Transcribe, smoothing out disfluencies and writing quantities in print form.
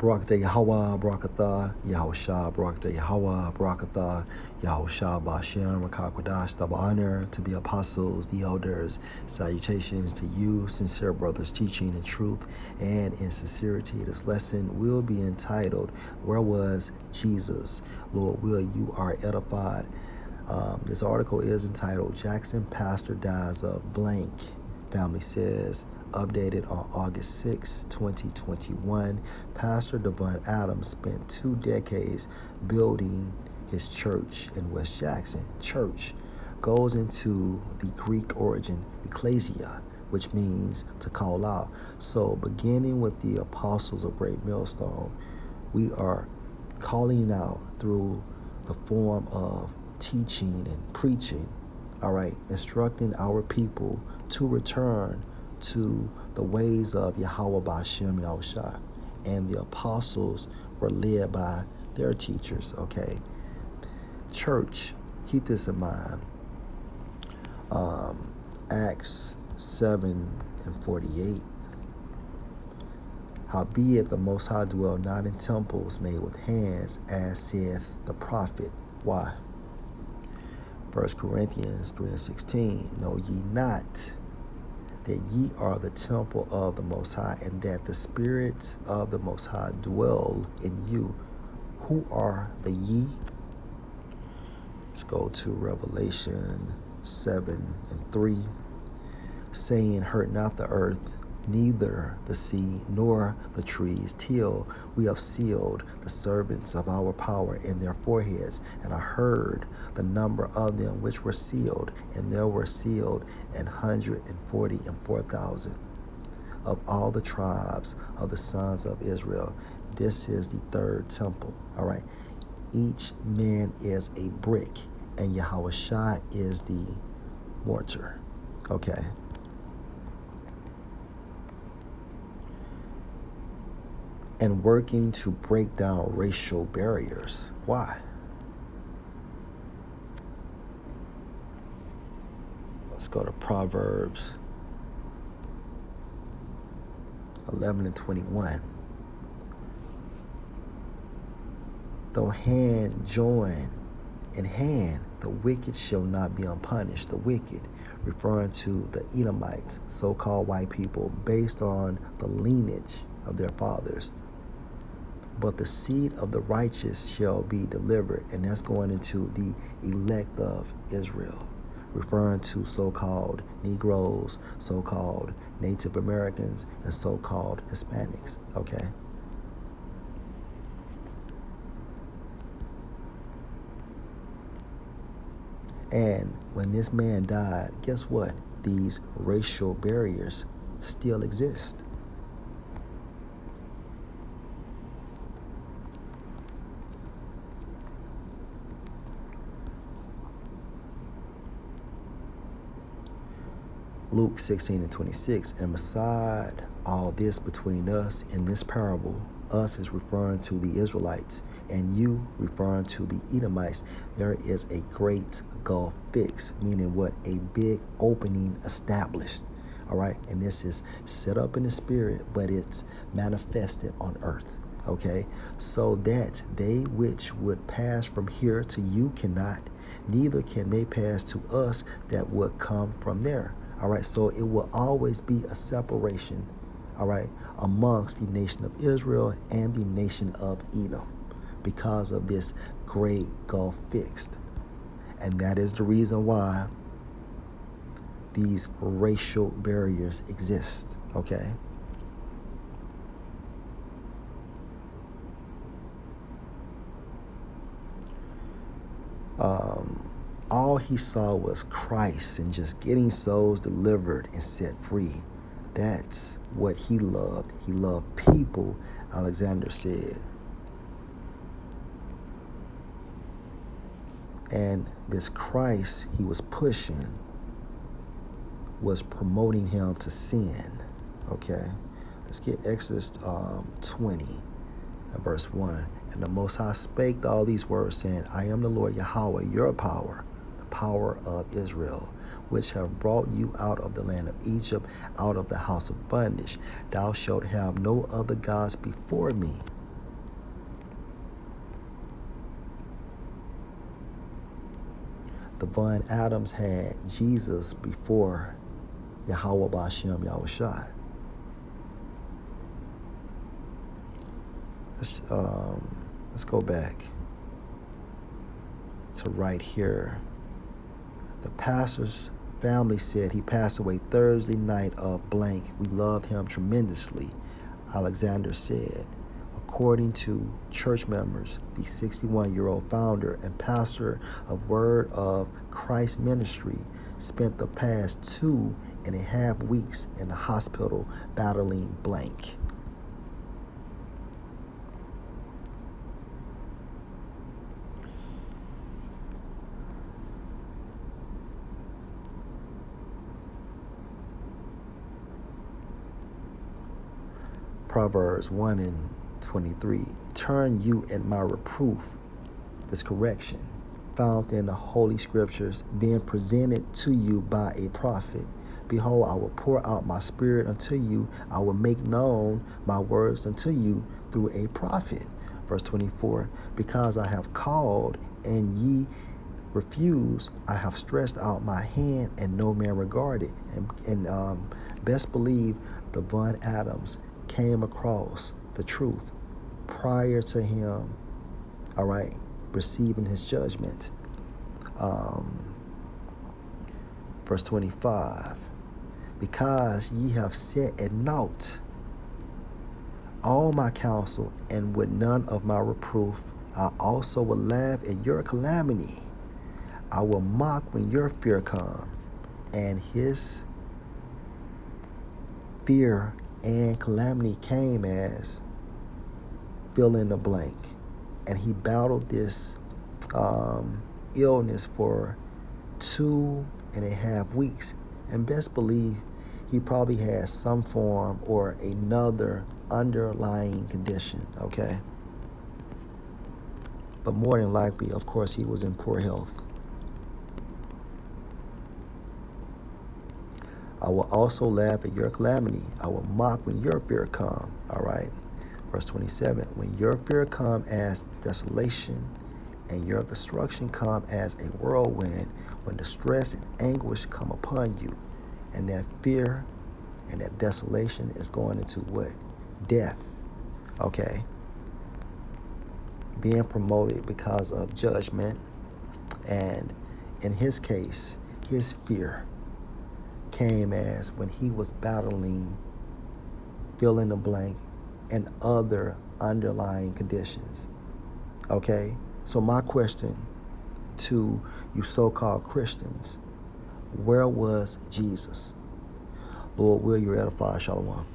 Barakatah Yahweh, Barakatah Yahushua, Barakatah Yahweh, Barakatah Yahushua, Bashem, Rakakwadash, double honor to the apostles, the elders, salutations to you, sincere brothers, teaching in truth and in sincerity. This lesson will be entitled, Where Was Jesus? Lord, will you are edified. This article is entitled, Jackson Pastor Dies of Blank. Family says, updated on August 6, 2021. Pastor Devon Adams spent 2 decades building his church in West Jackson. Church goes into the Greek origin ecclesia, which means to call out. So beginning with the apostles of Great Millstone, we are calling out through the form of teaching and preaching, all right, instructing our people to return to the ways of Yahweh Bashem Yahushua. And the apostles were led by their teachers, okay? Church, keep this in mind. Acts 7:48. Howbeit the Most High dwell not in temples made with hands, as saith the prophet. Why? 1 Corinthians 3:16. Know ye not that ye are the temple of the Most High, and that the Spirit of the Most High dwell in you? Who are the ye? Let's go to Revelation 7:3. Saying, hurt not the earth, neither the sea, nor the trees, till we have sealed the servants of our power in their foreheads. And I heard the number of them which were sealed, and there were sealed 144,000 of all the tribes of the sons of Israel. This is the third temple. All right. Each man is a brick, and Yahushua is the mortar. Okay. And working to break down racial barriers. Why? Let's go to Proverbs 11:21. Though hand join in hand, the wicked shall not be unpunished. The wicked, referring to the Edomites, so-called white people, based on the lineage of their fathers. But the seed of the righteous shall be delivered. And that's going into the elect of Israel, referring to so-called Negroes, so-called Native Americans, and so-called Hispanics, okay? And when this man died, guess what? These racial barriers still exist. Luke 16:26, and beside all this between us in this parable, us is referring to the Israelites, and you referring to the Edomites, there is a great gulf fixed, meaning what? A big opening established. All right, and this is set up in the spirit, but it's manifested on earth. Okay, so that they which would pass from here to you cannot, neither can they pass to us that would come from there. All right, so it will always be a separation, all right, amongst the nation of Israel and the nation of Edom because of this great gulf fixed. And that is the reason why these racial barriers exist, okay? All he saw was Christ and just getting souls delivered and set free. That's what he loved. He loved people, Alexander said. And this Christ he was pushing was promoting him to sin. Okay, let's get Exodus 20 and verse 1. And the Most High spake all these words, saying, I am the Lord Yahweh, your power, the power of Israel, which have brought you out of the land of Egypt, out of the house of bondage. Thou shalt have no other gods before me. Devon Adams had Jesus before Yahweh Bashem Yahushua. Let's go back to right here. The pastor's family said he passed away Thursday night of blank. We love him tremendously, Alexander said. According to church members, the 61-year-old founder and pastor of Word of Christ Ministry spent the past 2.5 weeks in the hospital battling blank. Proverbs 1:23. Turn you in my reproof, this correction, found in the Holy Scriptures, being presented to you by a prophet. Behold, I will pour out my spirit unto you. I will make known my words unto you through a prophet. Verse 24. Because I have called and ye refuse, I have stretched out my hand and no man regarded. And best believe Devon Adams came across the truth prior to him, all right, receiving his judgment. Verse 25, because ye have set at naught all my counsel, and with none of my reproof, I also will laugh at your calamity. I will mock when your fear come, and his fear and calamity came as fill in the blank. And he battled this illness for 2.5 weeks. And best believe he probably has some form or another underlying condition, okay? But more than likely, of course, he was in poor health. I will also laugh at your calamity. I will mock when your fear come. All right. Verse 27. When your fear come as desolation and your destruction come as a whirlwind, when distress and anguish come upon you, and that fear and that desolation is going into what? Death. Okay. Being promoted because of judgment. And in his case, his fear came as when he was battling fill in the blank and other underlying conditions. Okay? So my question to you so-called Christians, where was Jesus? Lord, will you edify? Shalom.